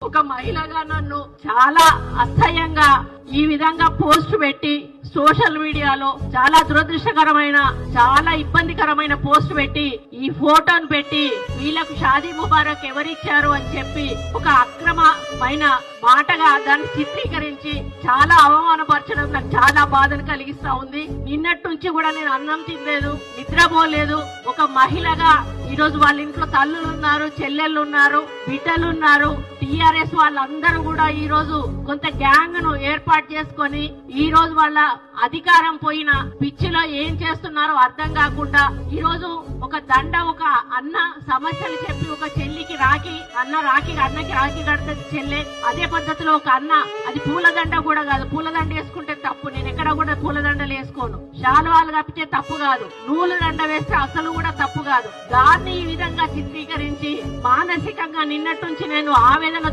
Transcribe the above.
ఒక మహిళగా నన్ను చాలా అసహ్యంగా ఈ విధంగా పోస్ట్ పెట్టి సోషల్ మీడియాలో చాలా దురదృష్టకరమైన చాలా ఇబ్బందికరమైన పోస్ట్ పెట్టి ఈ ఫోటోను పెట్టి వీళ్ళకు షాదీ ముబారక్ ఎవరిచ్చారు అని చెప్పి ఒక అక్రమమైన మాటగా దాన్ని చిత్రీకరించి చాలా అవమానపరచడం నాకు చాలా బాధను కలిగిస్తా ఉంది. నిన్నటి నుంచి కూడా నేను అన్నం తినలేదు, నిద్రపోలేదు. ఒక మహిళగా ఈ రోజు వాళ్ళ ఇంట్లో తల్లులు ఉన్నారు, చెల్లెళ్ళు ఉన్నారు, బిడ్డలు ఉన్నారు. టిఆర్ఎస్ వాళ్ళందరూ కూడా ఈ రోజు కొంత గ్యాంగ్ ను ఏర్పాటు చేసుకొని ఈ రోజు వాళ్ళ అధికారం పోయిన పిచ్చిలో ఏం చేస్తున్నారో అర్థం కాకుండా ఈ రోజు ఒక దండ ఒక అన్న సమస్యలు చెప్పి ఒక చెల్లికి రాఖీ అన్నకి రాఖీ కడుతుంది చెల్లె. అదే పద్ధతిలో ఒక అన్న అది పూలదండ కూడా కాదు, పూలదండ వేసుకుంటే తప్పు. నేను ఎక్కడ కూడా పూలదండలు వేసుకోను. శాలువాలు కప్పితే తప్పు కాదు, నూలు దండ వేస్తే అసలు కూడా తప్పు కాదు. దాన్ని ఈ విధంగా చిత్రీకరించి మానసికంగా నిన్నటి నుంచి నేను ఆవేదనతో